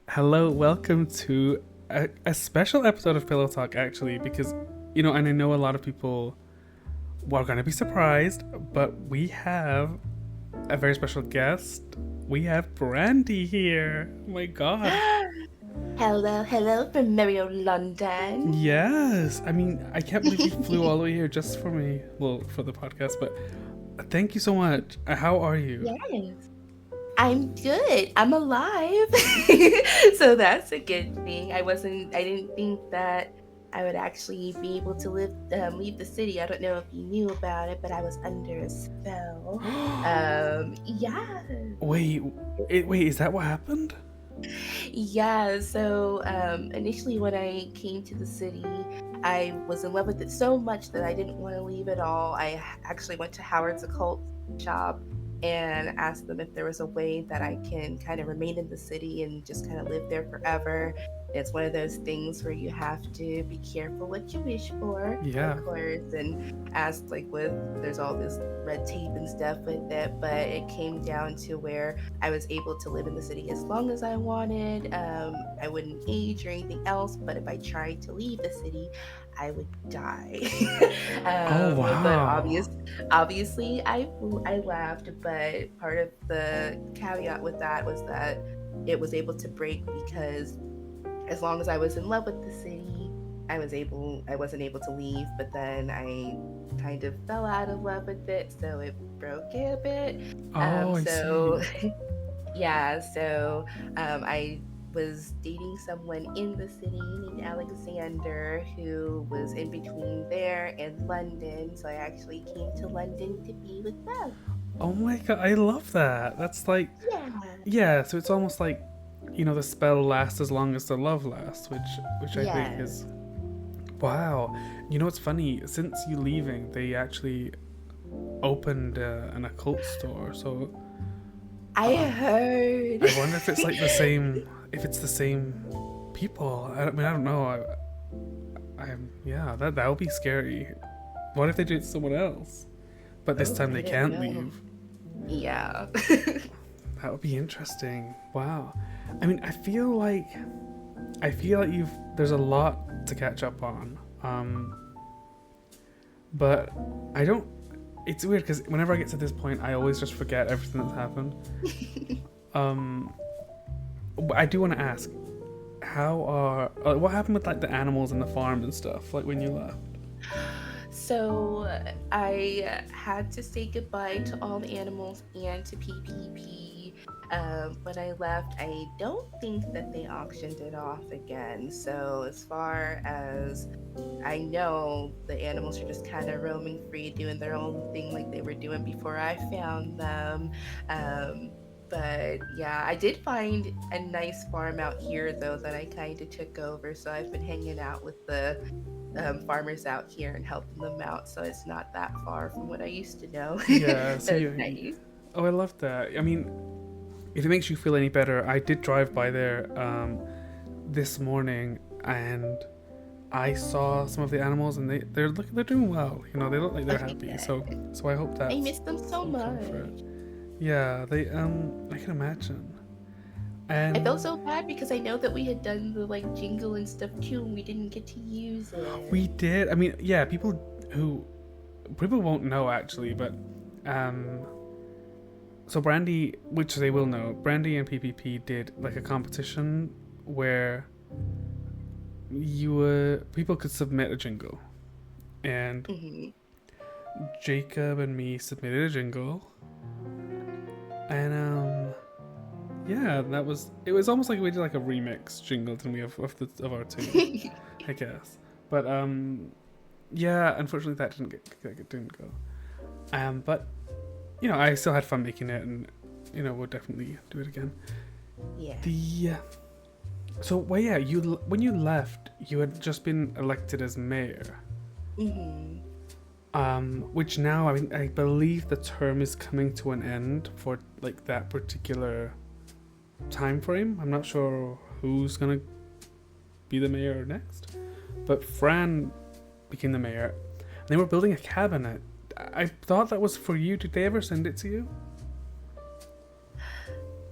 Hello, welcome to a special episode of PillowTalk, actually, because, and I know a lot of people were going to be surprised, but we have a very special guest. We have Brandi here. Oh my god. Hello from Merry London. Yes. I mean, I can't believe you flew all the way here just for me. Well, for the podcast, but thank you so much. How are you? Yes. I'm good. I'm alive. So that's a good thing. I didn't think that I would actually be able to leave the city. I don't know if you knew about it, but I was under a spell. Yeah. Wait, is that what happened? Yeah, so initially when I came to the city, I was in love with it so much that I didn't want to leave at all. I actually went to Howard's occult shop and asked them if there was a way that I can kind of remain in the city and just kind of live there forever. It's one of those things where you have to be careful what you wish for, Yeah. of course, and ask there's all this red tape and stuff with it, but it came down to where I was able to live in the city as long as I wanted. I wouldn't age or anything else, but if I tried to leave the city, I would die. Oh, wow. But obviously, I laughed. But part of the caveat with that was that it was able to break because as long as I was in love with the city, I wasn't able to leave. But then I kind of fell out of love with it, so it broke it a bit. I see. Yeah, so I was dating someone in the city named Alexander who was in between there and London. So I actually came to London to be with them. Oh my god, I love that. That's like, yeah, so it's almost like, the spell lasts as long as the love lasts, which I think is, wow. What's funny? Since you leaving, they actually opened an occult store, so I heard. I wonder if it's like the same, if it's the same people. I don't know. That would be scary. What if they do it to someone else? But this time they can't leave. Yeah. That would be interesting. Wow. I mean, I feel like there's a lot to catch up on. But I don't. It's weird because whenever I get to this point, I always just forget everything that's happened. I do want to ask, what happened with like the animals and the farm and stuff, like when you left? So I had to say goodbye to all the animals and to PPP. When I left, I don't think that they auctioned it off again. So as far as I know, the animals are just kind of roaming free, doing their own thing like they were doing before I found them. But yeah, I did find a nice farm out here though that I kind of took over. So I've been hanging out with the farmers out here and helping them out. So it's not that far from what I used to know. Yeah, so Nice. Oh, I love that. I mean, if it makes you feel any better, I did drive by there this morning and I saw some of the animals and they're doing well. They look like they're happy. So I hope that I miss them so much. Yeah, they I can imagine. And I felt so bad because I know that we had done the jingle and stuff too, and we didn't get to use it. We did. I mean, yeah, people won't know actually, but so Brandi, which they will know, Brandi and PPP did a competition where people could submit a jingle, and Jacob and me submitted a jingle, and yeah, it was almost like we did a remix jingle, didn't we, of our two, I guess. But yeah, unfortunately that didn't go. But I still had fun making it, and we'll definitely do it again. Yeah. So when you left, you had just been elected as mayor. Which now, I mean, I believe the term is coming to an end for that particular time frame. I'm not sure who's gonna be the mayor next, but Fran became the mayor. And they were building a cabinet. I thought that was for you. Did they ever send it to you?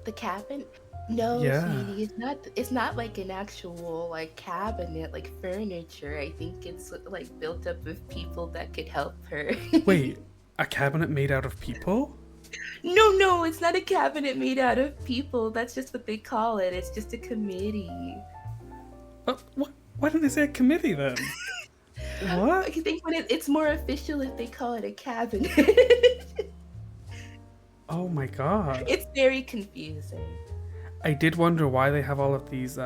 The cabinet? No, Yeah. sweetie, it's not like an actual like cabinet, like furniture. I think it's like built up with people that could help her. Wait, a cabinet made out of people? No, no, it's not a cabinet made out of people. That's just what they call it. It's just a committee. What? Why didn't they say a committee then? I What? think when it's more official if they call it a cabinet. Oh my god. It's very confusing. I did wonder why they have all of these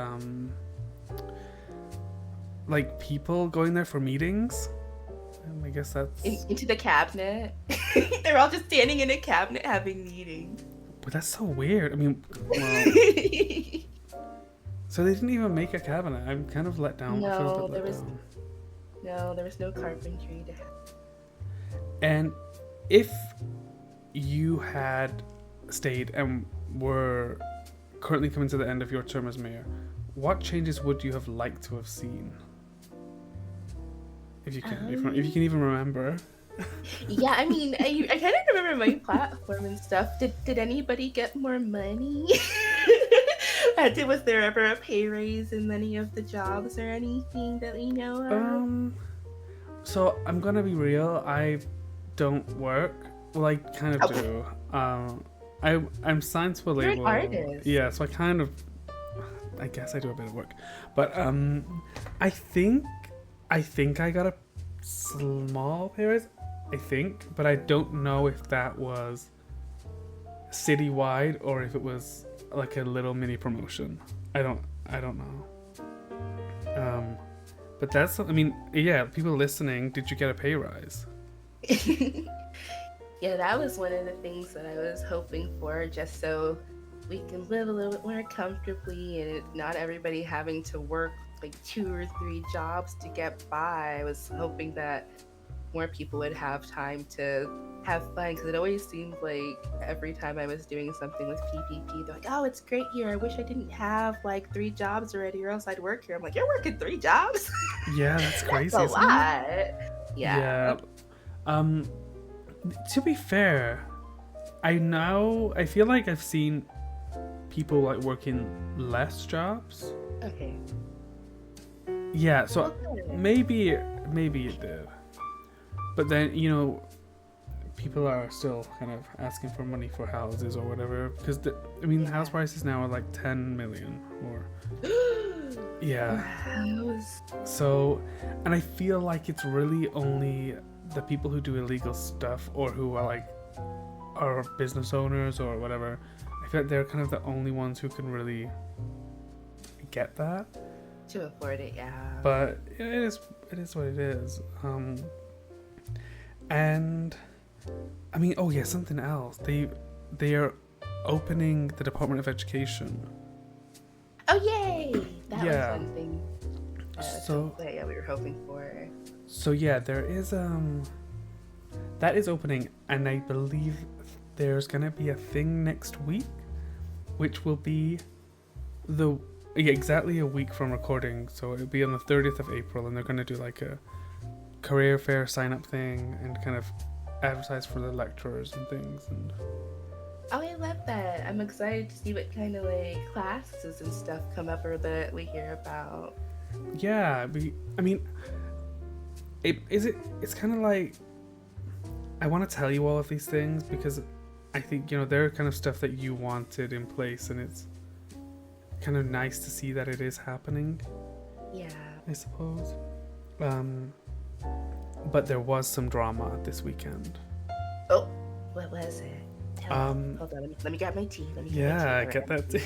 like people going there for meetings. I guess that's Into the cabinet. They're all just standing in a cabinet having meetings. but that's so weird. I mean, well, so they didn't even make a cabinet. I'm kind of let down. I feel a No, bit there let was down. no, there was no carpentry to have. And if you had stayed and were currently coming to the end of your term as mayor, what changes would you have liked to have seen? If you can, if you can even remember. Yeah, I mean, I kind of remember my platform and stuff. Did anybody get more money? Was there ever a pay raise in any of the jobs or anything that we know of? So I'm gonna be real. I don't work. Well, I kind of do. I'm signed to a You're an label. artist. Yeah, so I guess I do a bit of work, but I think I got a small pay raise. I think, but I don't know if that was citywide or if it was like a little mini promotion. I don't know. But that's, I mean, yeah, people listening, did you get a pay rise? Yeah, that was one of the things that I was hoping for, just so we can live a little bit more comfortably and not everybody having to work like 2 or 3 jobs to get by. I was hoping that more people would have time to have fun, because it always seemed like every time I was doing something with PPP, they're like, "Oh, it's great here. I wish I didn't have like 3 jobs already, or else I'd work here." I'm like, "You're working 3 jobs? Yeah, that's crazy. That's a isn't it? lot." Yeah. To be fair, I feel like I've seen people like working less jobs. Okay. Yeah, so Okay. maybe it did. But then, people are still kind of asking for money for houses or whatever, because house prices now are like 10 million or yeah. Wow. So, and I feel like it's really only the people who do illegal stuff or who are business owners or whatever. I feel like they're kind of the only ones who can really get that. To afford it, yeah. But it is what it is. And I mean, oh yeah, something else. They are opening the Department of Education. Oh yay! That Yeah. was one thing. Yeah, we were hoping for. So yeah, there is that is opening, and I believe there's gonna be a thing next week, which will be exactly a week from recording. So it'll be on the 30th of April, and they're gonna do like a career fair sign up thing and kind of advertise for the lecturers and things. And Oh, I love that. I'm excited to see what kind of like classes and stuff come up or that we hear about. yeah, it's kind of like, I want to tell you all of these things because I think they're kind of stuff that you wanted in place, and it's kind of nice to see that it is happening, Yeah. I suppose. But there was some drama this weekend. Oh, what was it? Tell me. Hold on, let me grab my tea. Yeah, get that.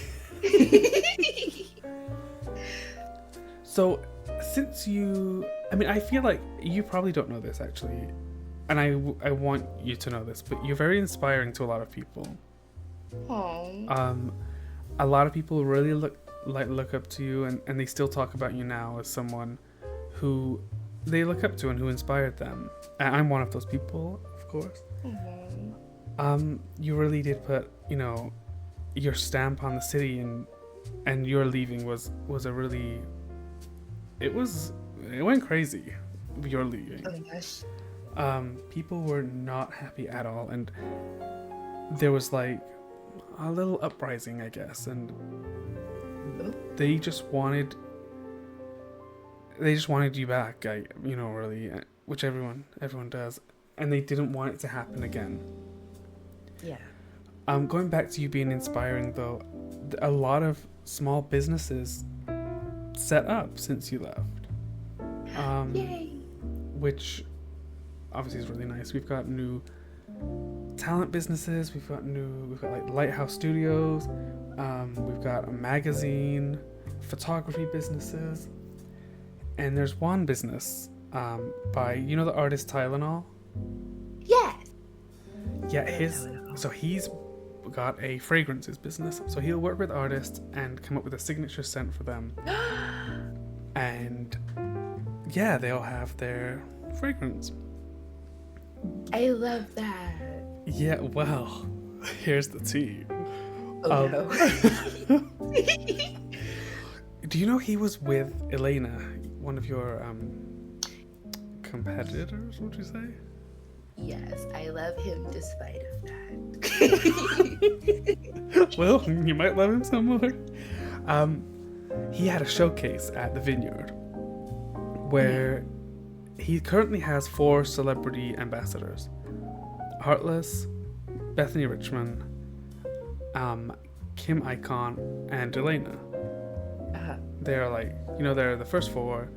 So, since I feel like you probably don't know this actually, and I want you to know this, but you're very inspiring to a lot of people. Oh. A lot of people really look up to you, and they still talk about you now as someone who they look up to and who inspired them. And I'm one of those people, of course. You really did put, your stamp on the city, and your leaving was a really, it went crazy, your leaving. Oh my gosh. People were not happy at all, and there was like a little uprising, I guess, and they just wanted you back. Really, which everyone does, and they didn't want it to happen again. Yeah. Going back to you being inspiring, though, a lot of small businesses set up since you left. Yay! Which obviously is really nice. We've got new talent businesses. We've got like Lighthouse Studios. We've got a magazine, photography businesses, and there's one business by the artist Tylenol. Yes. Yeah, he's got a fragrances business. So he'll work with artists and come up with a signature scent for them. And yeah, they'll have their fragrance. I love that. Yeah, well, here's the tea. Oh no. Do you know he was with Elena, one of your competitors, would you say? Yes, I love him despite of that. Well, you might love him some more. He had a showcase at the Vineyard where he currently has 4 celebrity ambassadors: Heartless, Bethany Richmond, Kim Icon, and Elena. They're they're the first 4.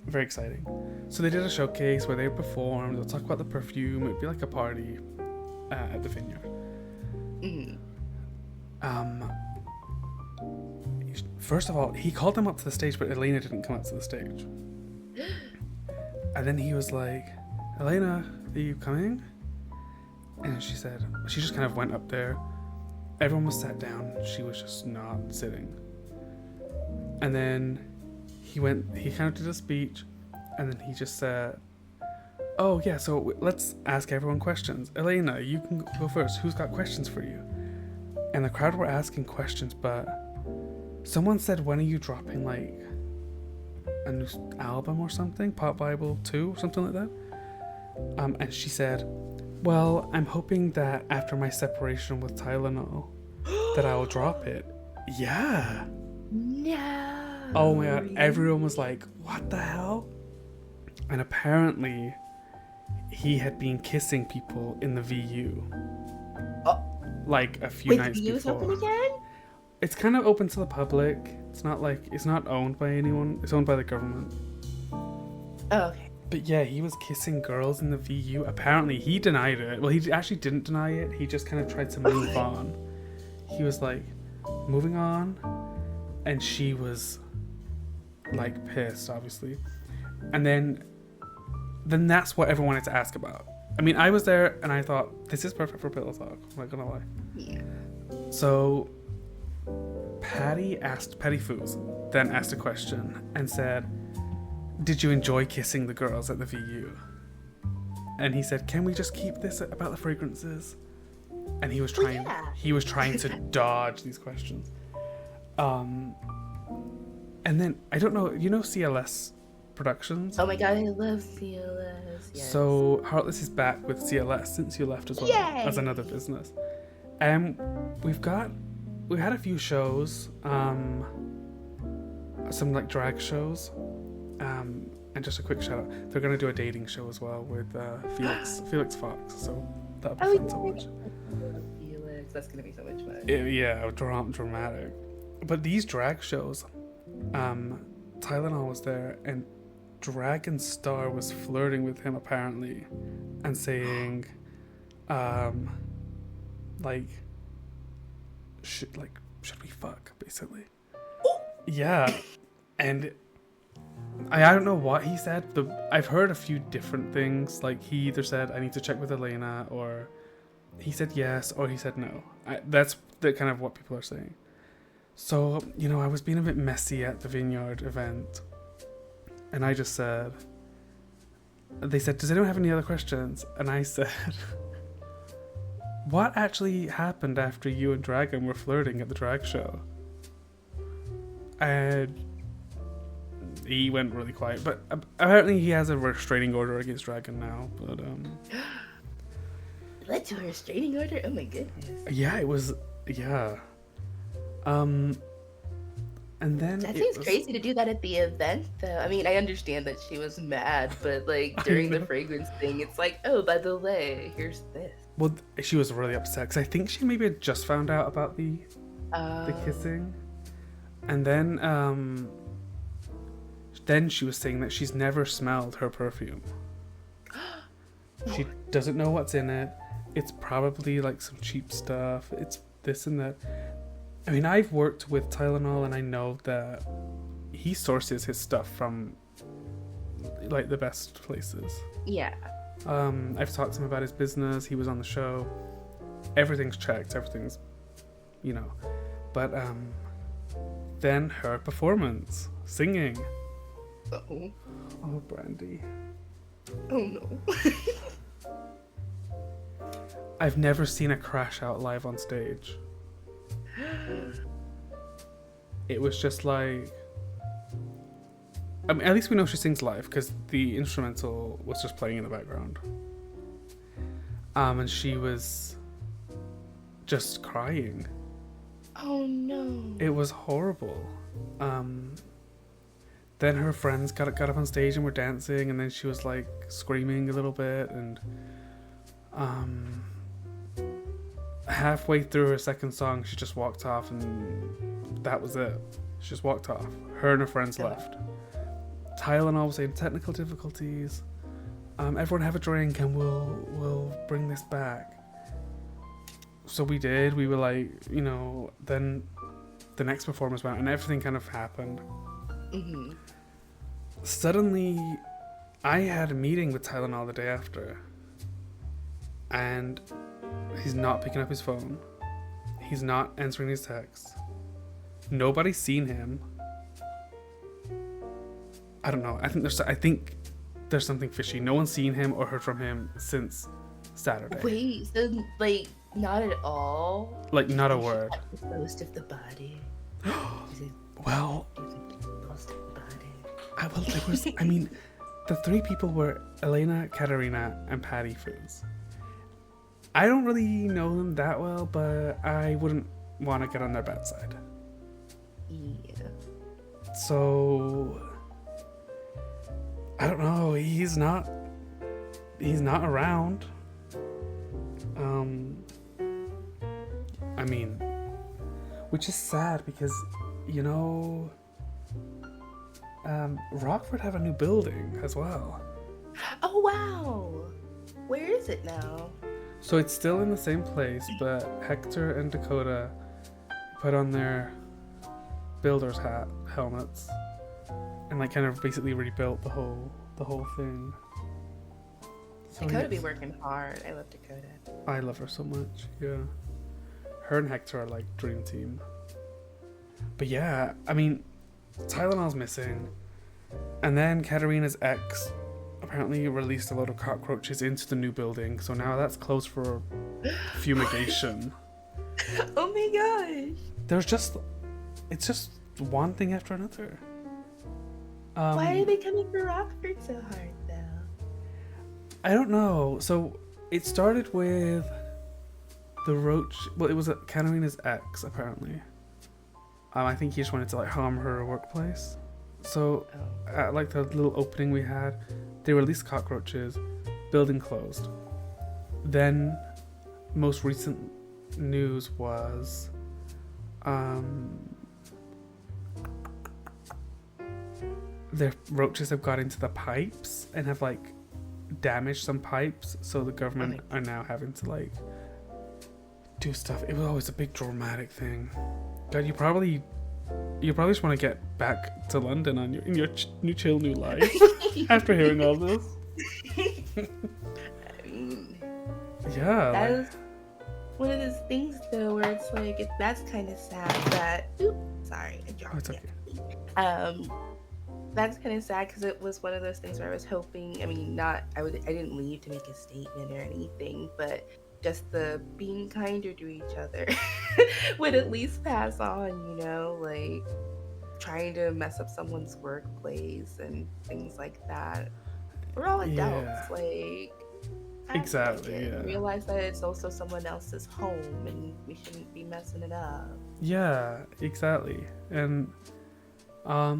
Very exciting. So they did a showcase where they performed. They'll talk about the perfume. It'd be like a party at the Vineyard. First of all, he called them up to the stage, but Elena didn't come up to the stage. And then he was like, "Elena, are you coming?" And she just kind of went up there. Everyone was sat down. She was just not sitting. And then he kind of did a speech, and then he just said, "Oh yeah, so let's ask everyone questions. Elena, you can go first. Who's got questions for you?" And the crowd were asking questions, but someone said, "When are you dropping like a new album or something? Pop Bible 2 or something like that?" And she said, "Well, I'm hoping that after my separation with Tylenol that I will drop it." Yeah. No. Oh my god, everyone was like, "What the hell?" And apparently he had been kissing people in the VU. Like a few nights before. Wait, the VU is open again? It's kind of open to the public. It's not owned by anyone. It's owned by the government. Oh, okay. But yeah, he was kissing girls in the VU. Apparently he denied it. Well, he actually didn't deny it. He just kind of tried to move on. He was like, moving on. And she was like pissed, obviously. And then that's what everyone wanted to ask about. I mean, I was there and I thought, this is perfect for PillowTalk. I'm not gonna lie. Yeah. So Patty Foos then asked a question and said, "Did you enjoy kissing the girls at the VU?" And he said, "Can we just keep this about the fragrances?" And he was trying to dodge these questions. And then I don't know, CLS Productions? Oh my god, I love CLS. Yes. So Heartless is back with CLS since you left as well. Yay! As another business. We had a few shows, some like drag shows, and just a quick shout out. They're gonna do a dating show as well with Felix Fox. So that'll be fun to watch. Felix, that's gonna be so much fun. Yeah, dramatic. But these drag shows, Tylenol was there, and Dragon Star was flirting with him apparently, and saying, should we fuck, basically? Yeah, and I don't know what he said, but I've heard a few different things. Like, he either said, "I need to check with Elena," or he said yes, or he said no. That's the kind of what people are saying. So, I was being a bit messy at the Vineyard event, and I just said, they said, "Does anyone have any other questions?" And I said, "What actually happened after you and Dragon were flirting at the drag show?" And he went really quiet, but apparently he has a restraining order against Dragon now, but led to a restraining order. Oh my goodness. Yeah, it was. Yeah. And then That seems crazy to do that at the event, though. I mean, I understand that she was mad, but like during the fragrance thing, it's like, oh, by the way, here's this. Well, she was really upset because I think she maybe had just found out about the kissing, and then she was saying that she's never smelled her perfume. She doesn't know what's in it. It's probably like some cheap stuff. It's this and that. I mean, I've worked with Tylenol and I know that he sources his stuff from like the best places. Yeah. I've talked to him about his business. He was on the show. Everything's checked. Everything's, you know. But then her performance, singing. Uh-oh. Oh, Brandi. Oh no. I've never seen a crash out live on stage. It was just like, I mean, at least we know she sings live because the instrumental was just playing in the background. And she was just crying. Oh no. It was horrible. Then her friends got up on stage and were dancing, and then she was like screaming a little bit, and halfway through her second song, she just walked off, and that was it. She just walked off. Her and her friends left. Tylenol was saying technical difficulties. Everyone have a drink, and we'll bring this back. So we did. We were like, you know. Then the next performance went, and everything kind of happened. Mm-hmm. Suddenly, I had a meeting with Tylenol the day after, and he's not picking up his phone. He's not answering his texts. Nobody's seen him. I don't know. I think there's something fishy. No one's seen him or heard from him since Saturday. Wait, so like not at all? Like not a word. Most of the body. Well, Most of the body. I mean, the three people were Elena, Katerina, and Patty Foos. I don't really know them that well, but I wouldn't want to get on their bad side. Yeah. So I don't know. He's not around. I mean, which is sad because, you know, Rockford have a new building as well. Oh wow. Where is it now? So it's still in the same place, but Hector and Dakota put on their builder's helmets and like kind of basically rebuilt the whole thing. So Dakota be working hard. I love Dakota. I love her so much. Yeah, her and Hector are like dream team. But yeah, I mean, Tylenol's missing, and then Katerina's ex apparently released a load of cockroaches into the new building, so now that's closed for fumigation. Oh my gosh. It's just one thing after another. Why are they coming for Rockford so hard though? I don't know. So it started with the roach. Well, it was Katerina's ex apparently. I think he just wanted to like harm her workplace. So at like the little opening we had, they released cockroaches, building closed. Then most recent news was the roaches have got into the pipes and have like damaged some pipes, so the government are now having to like do stuff. It was always a big dramatic thing. God, you probably just want to get back to London on your new chill new life after hearing all this. I mean, yeah, that is one of those things though where it's like that's kind of sad that sorry, I dropped it. Okay. That's kind of sad because it was one of those things where I was hoping, I mean, I didn't leave to make a statement or anything, but just the being kinder to each other would at least pass on, you know, like trying to mess up someone's workplace and things like that. We're all adults, like, act Exactly, like it. yeah. Realize that it's also someone else's home and we shouldn't be messing it up. Yeah, exactly. And I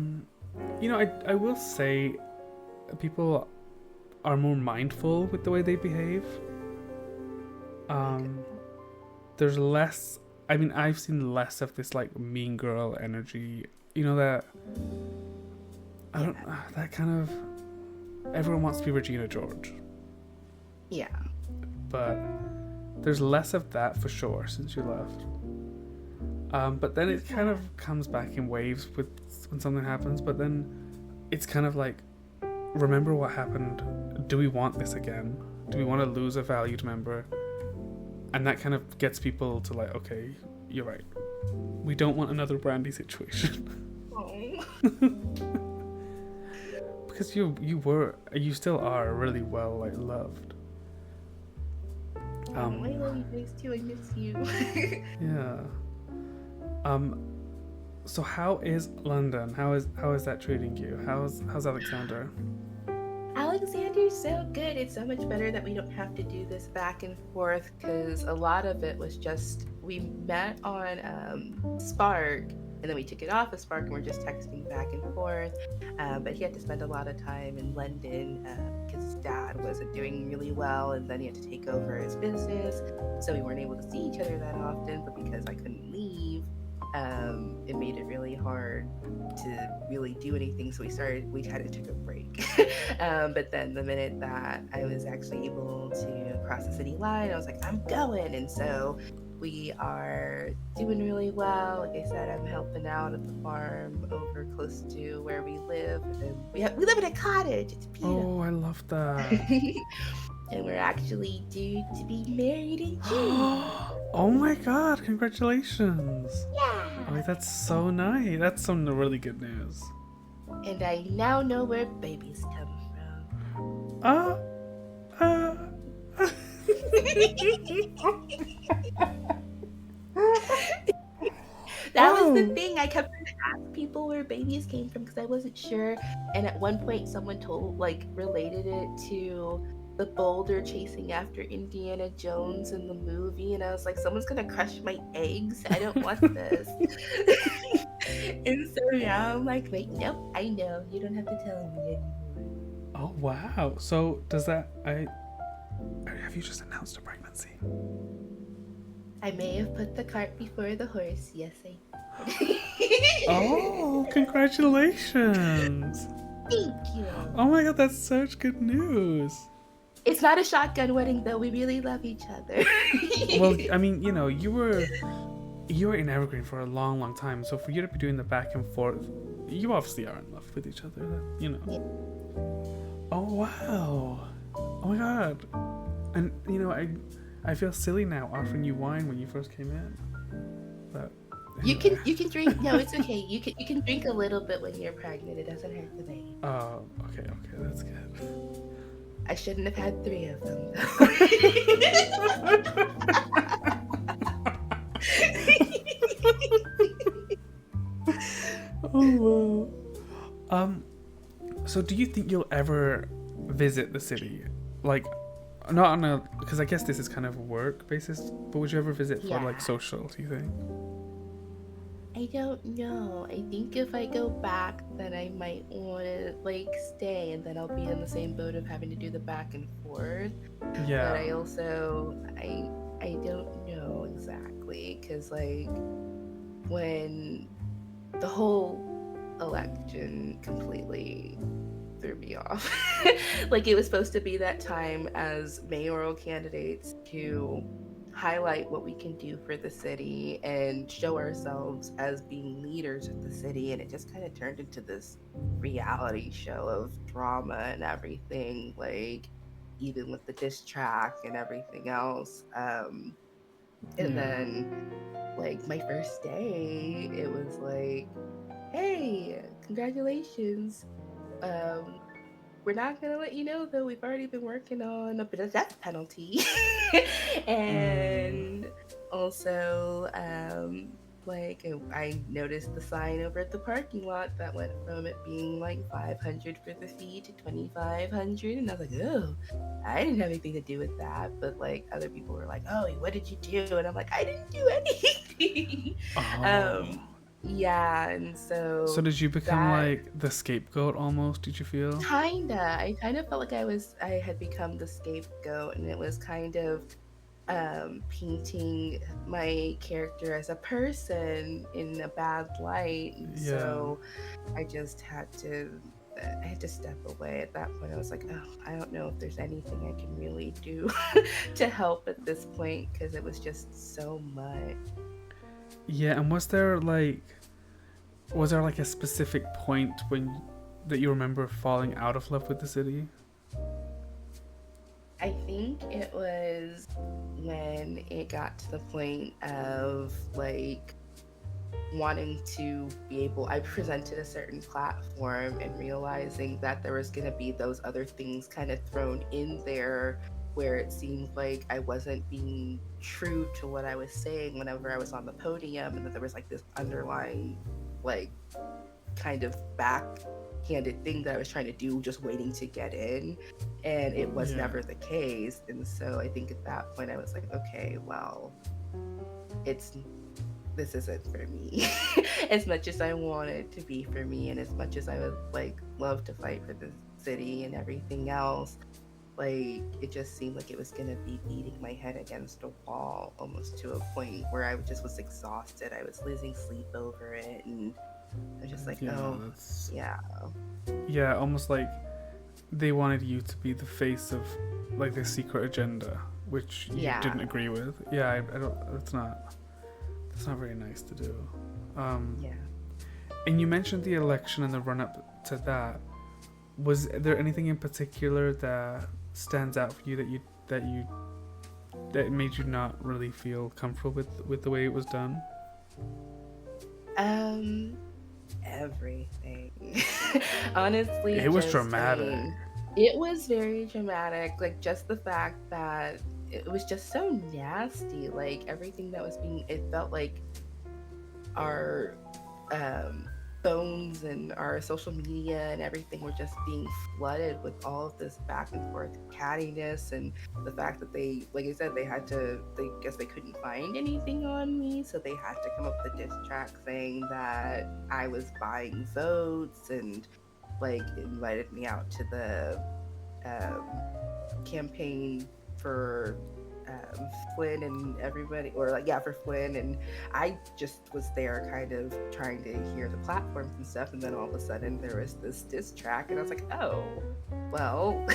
will say people are more mindful with the way they behave. Um, there's less. I mean, I've seen less of this like mean girl energy. You know that. I don't. That kind of. Everyone wants to be Regina George, Yeah. but there's less of that for sure since you left. But then it kind of comes back in waves when something happens. But then it's kind of like, remember what happened. Do we want this again? Do we want to lose a valued member? And that kind of gets people to like, okay, you're right. We don't want another Brandi situation. Oh. Because you still are really well like loved. I love you guys too. I miss you. Yeah. So how is London? How is that treating you? How's Alexander? Alexander's so good. It's so much better that we don't have to do this back and forth, because a lot of it was just we met on Spark and then we took it off of Spark and we're just texting back and forth. But he had to spend a lot of time in London because his dad wasn't doing really well, and then he had to take over his business, so we weren't able to see each other that often. But because I couldn't leave, it made it really hard to really do anything, so we kind of took a break. But then the minute that I was actually able to cross the city line, I was like, I'm going. And so we are doing really well. Like I said, I'm helping out at the farm over close to where we live, and we live in a cottage. It's beautiful. Oh, I love that. And we're actually due to be married in June. Oh my god, congratulations. Yeah. Oh, that's so nice. That's some really good news. And I now know where babies come from. That was the thing. I kept trying to ask people where babies came from because I wasn't sure. And at one point, someone related it to the boulder chasing after Indiana Jones in the movie, and I was like, someone's gonna crush my eggs. I don't want this. And so now I'm like, wait, nope, I know. You don't have to tell me anymore. Oh wow. So does that have you just announced a pregnancy? I may have put the cart before the horse. Yes, I did. Oh, congratulations. Thank you. Oh my god, that's such good news. It's not a shotgun wedding, though. We really love each other. Well, I mean, you were in Evergreen for a long, long time. So for you to be doing the back and forth, you obviously are in love with each other. Yeah. Oh wow. Oh my god. And I feel silly now offering you wine when you first came in. But anyway. You can drink. No, it's okay. You can drink a little bit when you're pregnant. It doesn't hurt the baby. Oh, okay, that's good. I shouldn't have had 3 of them. Oh wow. So do you think you'll ever visit the city? Like, not on a, because I guess this is kind of a work basis, but would you ever visit for like social, do you think? I don't know. I think if I go back, then I might want to stay, and then I'll be in the same boat of having to do the back and forth. Yeah. But I also I don't know exactly, because when the whole election completely threw me off. It was supposed to be that time as mayoral candidates to highlight what we can do for the city and show ourselves as being leaders of the city, and it just kind of turned into this reality show of drama and everything, even with the diss track and everything else. And then my first day, it was hey, congratulations, we're not gonna let you know, though. We've already been working on a death penalty. And also, Like, I noticed the sign over at the parking lot that went from it being like 500 for the fee to 2,500, and I was like, oh, I didn't have anything to do with that. But like other people were like, oh, what did you do? And I'm like, I didn't do anything. Oh. um, yeah, and So so did you become that like the scapegoat almost? Did you feel? I kind of felt like I had become the scapegoat, and it was kind of painting my character as a person in a bad light, and Yeah. so I had to step away at that point. I was like, oh, I don't know if there's anything I can really do to help at this point because it was just so much. Yeah, and was there like a specific point when that you remember falling out of love with the city? I think it was when it got to the point of like wanting to be able, I presented a certain platform and realizing that there was going to be those other things kind of thrown in there where it seemed like I wasn't being true to what I was saying whenever I was on the podium, and that there was like this underlying like kind of backhanded thing that I was trying to do, just waiting to get in. And it was Yeah. never the case. And so I think at that point I was like, okay, well, it's this isn't for me. As much as I want it to be for me, and as much as I would like love to fight for the city and everything else, like it just seemed like it was gonna be beating my head against a wall almost to a point where I just was exhausted. I was losing sleep over it, and I was just like, Yeah, oh that's yeah. yeah, almost like they wanted you to be the face of like the secret agenda, which you Yeah. didn't agree with. Yeah, I don't. That's not very nice to do. Yeah. And you mentioned the election and the run up to that. Was there anything in particular that stands out for you that made you not really feel comfortable with the way it was done? Everything. Honestly, It was just, dramatic. it was very dramatic. Like just the fact that it was just so nasty. Like everything that was being, it felt like our um, phones and our social media and everything were just being flooded with all of this back and forth cattiness, and the fact that they, like I said, they guess they couldn't find anything on me, so they had to come up with a diss track saying that I was buying votes, and like invited me out to the um, campaign for Flynn and everybody, or like, yeah, for Flynn. And I just was there kind of trying to hear the platforms and stuff. And then all of a sudden there was this diss track, and I was like, oh, well,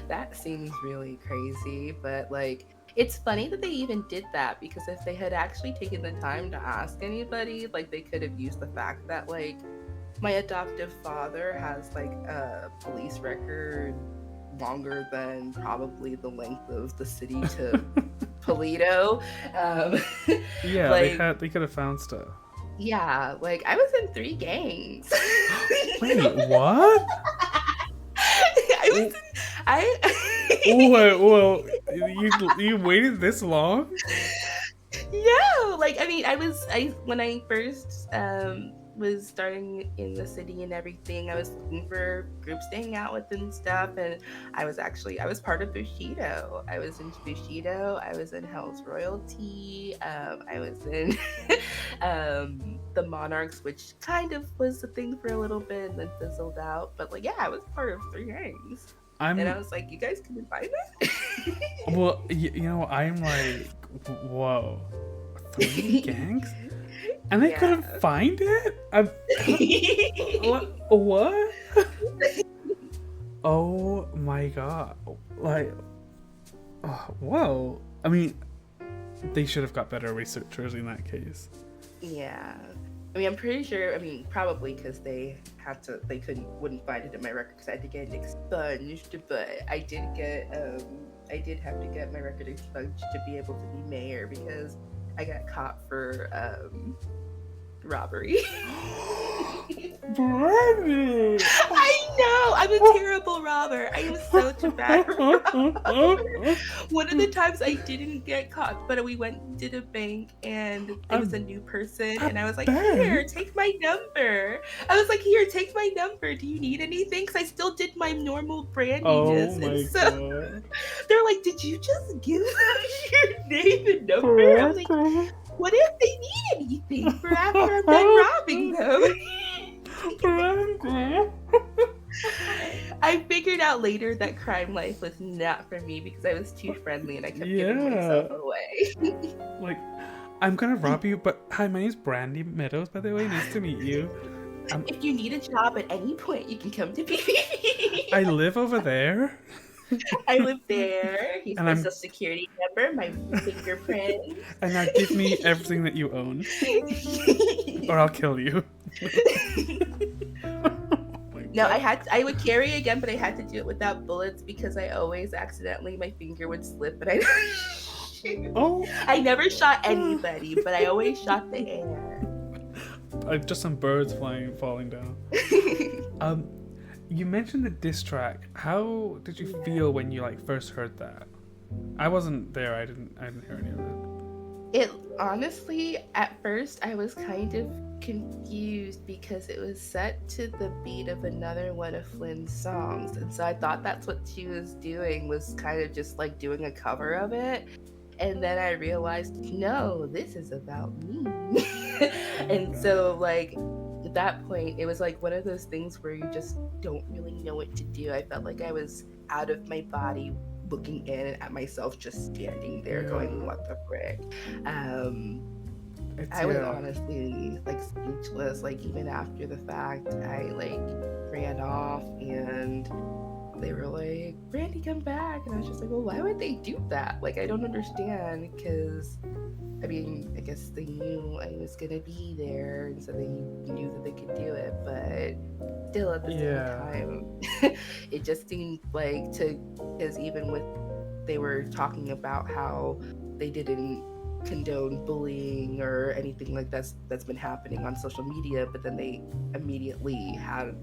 that seems really crazy. But like, it's funny that they even did that, because if they had actually taken the time to ask anybody, like they could have used the fact that like my adoptive father has like a police record longer than probably the length of the city to Polito. Yeah, Like, they could have found stuff. yeah, like I was in 3 gangs. Wait, what? I was in, I Well, you waited this long? yeah, like I when I first was starting in the city and everything, I was looking for groups to hang out with and stuff, and I was part of Bushido. I was in Bushido, I was in Hell's Royalty, I was in the Monarchs, which kind of was a thing for a little bit and then fizzled out. But like, yeah, I was part of 3 gangs. And I was like, you guys couldn't find that? Well, you know, I'm like, whoa, 3 gangs? And they couldn't find it? What? Oh my god. Like, whoa. I mean, they should have got better researchers in that case. Yeah. I mean, I'm pretty sure, probably because they wouldn't find it in my record because I had to get it expunged, but I did have to get my record expunged to be able to be mayor, because I got caught for robbery. Brandi! I know, I'm a terrible robber. I am such a bad robber. One of the times I didn't get caught, but we went to the bank and it was a new person, and I was like, here, take my number. I was like, here, take my number. Do you need anything? Because I still did my normal Brandiness. Oh my And so god. they're like, did you just give them your name and number? I'm like, what if they need anything for after I'm done robbing them? I figured out later that crime life was not for me because I was too friendly and I kept giving myself away. Like, I'm gonna rob you, but hi, my name's Brandi Meadows, by the way. Nice to meet you. If you need a job at any point, you can come to PPP. I live over there. I live there. Here's my social security number, my fingerprint. And now give me everything that you own, or I'll kill you. No, I would carry a gun, but I had to do it without bullets because I always accidentally, my finger would slip and I never shot anybody, but I always shot the air. Just some birds falling down. You mentioned the diss track. How did you feel when you first heard that? I wasn't there. I didn't hear any of it. It honestly, at first, I was kind of confused because it was set to the beat of another one of Flynn's songs, and so I thought that's what she was doing, was kind of just doing a cover of it. And then I realized, no, this is about me. And so at that point, it was one of those things where you just don't really know what to do. I felt like I was out of my body, looking in at myself, just standing there going, what the frick? I was honestly speechless. Even after the fact, I ran off and they were like, Brandi, come back. And I was just like, well, why would they do that? I don't understand, because I guess they knew I was gonna be there, and so they knew that they could do it, but still at the same time, it just seemed because even with, they were talking about how they didn't condone bullying or anything that's been happening on social media, but then they immediately had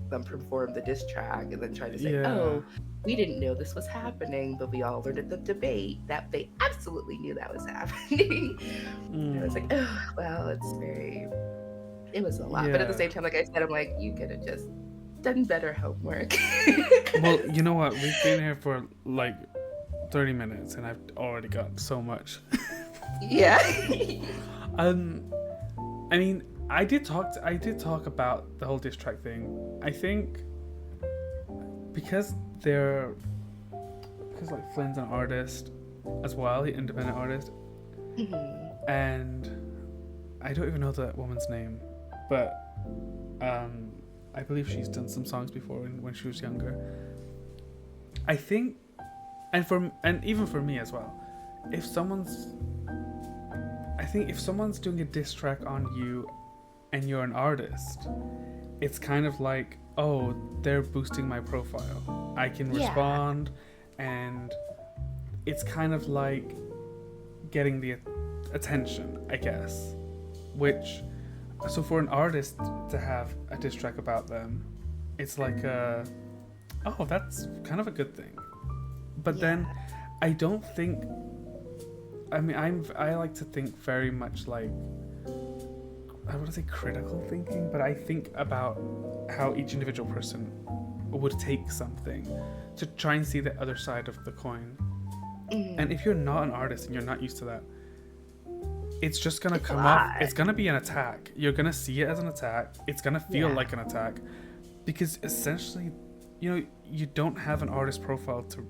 them perform the diss track and then try to say, oh, we didn't know this was happening, but we all learned at the debate that they absolutely knew that was happening. And I was like, oh, well, it was a lot. But at the same time, like I said, I'm like, you could have just done better homework. Well, you know what? We've been here for 30 minutes and I've already got so much. Yeah. I did talk about the whole diss track thing. I think because Flynn's an artist as well, an independent artist, and I don't even know that woman's name, but I believe she's done some songs before when she was younger. I think, and even for me as well, if someone's doing a diss track on you and you're an artist, it's kind of like, oh, they're boosting my profile. I can respond, and it's kind of like getting the attention, I guess. So for an artist to have a diss track about them, it's like oh, that's kind of a good thing. But then I don't think, I like to think very much like, I wouldn't say critical thinking, but I think about how each individual person would take something to try and see the other side of the coin. And if you're not an artist and you're not used to that, it's just going to come off. It's going to be an attack. You're going to see it as an attack. It's going to feel like an attack. Because essentially, you don't have an artist profile to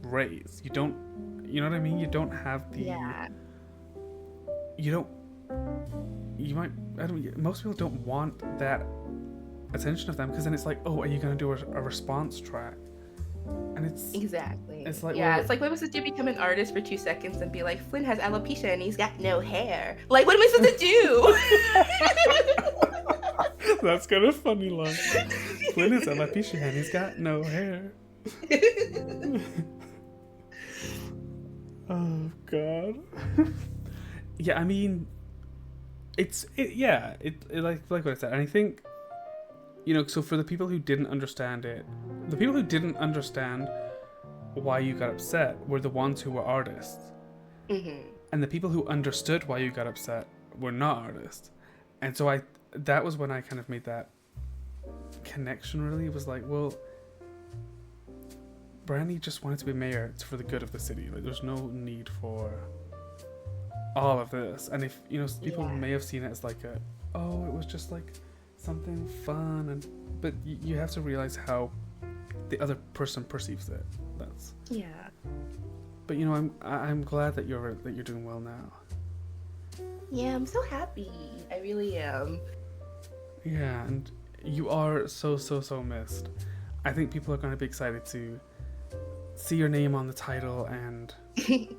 raise. You don't, you know what I mean? You don't have the... most people don't want that attention of them, because then it's like, oh, are you going to do a response track? And it's exactly, it's like, it's like, what was supposed to become an artist for 2 seconds and be like, Flynn has alopecia and he's got no hair, like, what am I supposed to do? That's kind of funny line. Flynn has alopecia and he's got no hair. Oh god. It's like what I said, and I think so for the people who didn't understand it, the people who didn't understand why you got upset were the ones who were artists. Mm-hmm. And the people who understood why you got upset were not artists. And so that was when I kind of made that connection, really. It was like, well, Brandi just wanted to be mayor. It's for the good of the city. Like, there's no need for all of this. And if, people may have seen it as like it was just like something fun. But you have to realize how the other person perceives it. Yeah. But I'm glad that you're doing well now. Yeah, I'm so happy. I really am. Yeah, and you are so missed. I think people are going to be excited to see your name on the title and see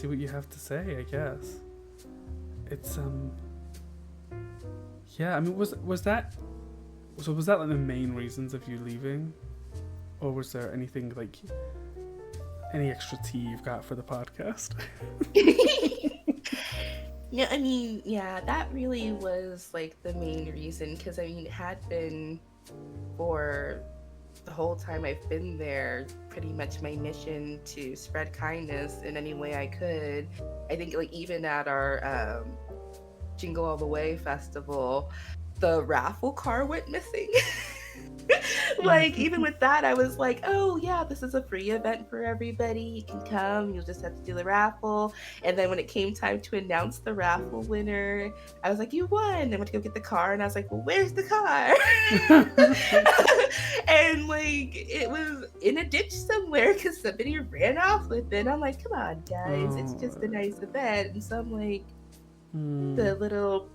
what you have to say, I guess. It's I mean, was that like the main reasons of you leaving? Or was there anything like any extra tea you've got for the podcast? No, I mean, yeah, that really was like the main reason, because I mean, it had been for the whole time I've been there pretty much my mission to spread kindness in any way I could. I think like even at our Jingle All the Way festival, the raffle car went missing. Like, even with that, I was like, oh yeah, this is a free event for everybody. You can come, you'll just have to do the raffle. And then when it came time to announce the raffle winner, I was like, you won. I went to go get the car, and I was like, well, where's the car? And like, it was in a ditch somewhere because somebody ran off with it. I'm like, come on, guys, it's just a nice event. And so I'm like, the little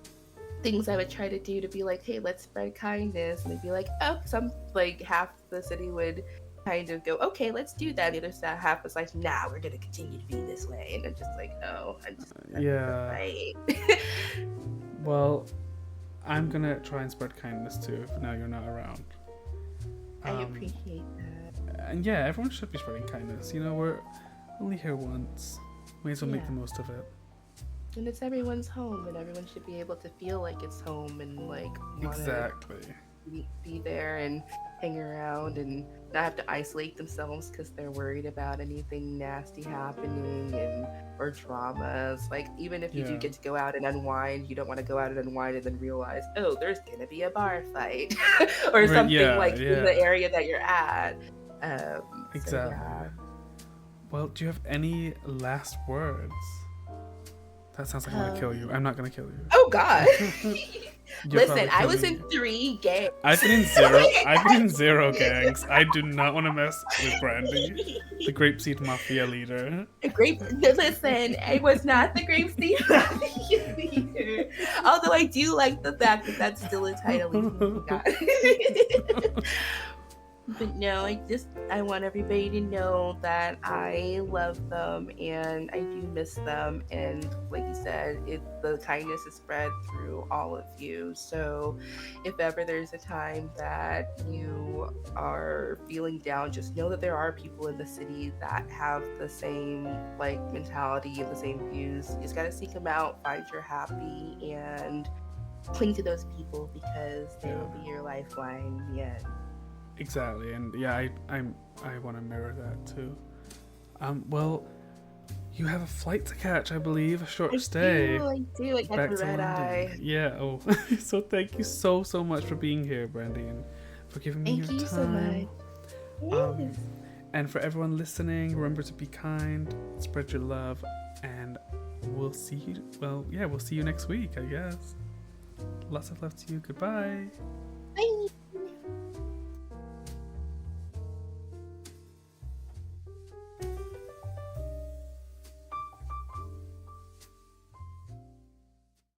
things I would try to do to be like, hey, let's spread kindness, and they'd be like, oh, some like half the city would kind of go, okay, let's do that. The other half was like, nah, we're gonna continue to be this way. And I'm just like, oh, I'm just fight. Well, I'm gonna try and spread kindness too if now you're not around. I appreciate that. And yeah, everyone should be spreading kindness. We're only here once. May as well make the most of it. And it's everyone's home, and everyone should be able to feel like it's home and like exactly be there and hang around and not have to isolate themselves because they're worried about anything nasty happening or dramas. Like, even if you do get to go out and unwind, you don't want to go out and unwind and then realize, oh, there's gonna be a bar fight or something in the area that you're at. Exactly. Well, do you have any last words? That sounds like I'm gonna kill you. I'm not gonna kill you. Oh God! Listen, I was in 3 gangs. I've been in 0 gangs. I do not want to mess with Brandi, the Grapeseed Mafia leader. Listen, I was not the Grapeseed Mafia leader. Although I do like the fact that that's still a title we got. But no, I want everybody to know that I love them and I do miss them. And like you said, the kindness is spread through all of you. So if ever there's a time that you are feeling down, just know that there are people in the city that have the same like mentality and the same views. You just got to seek them out, find your happy, and cling to those people because they will be your lifeline in the end. Exactly, and I want to mirror that too. Well, you have a flight to catch, I believe, a short stay. I do. I got the red eye. Yeah. Oh, so thank you so much for being here, Brandi, and for giving me your time. Thank you so much. And for everyone listening, remember to be kind, spread your love, and we'll see you. Well, we'll see you next week, I guess. Lots of love to you. Goodbye. Bye.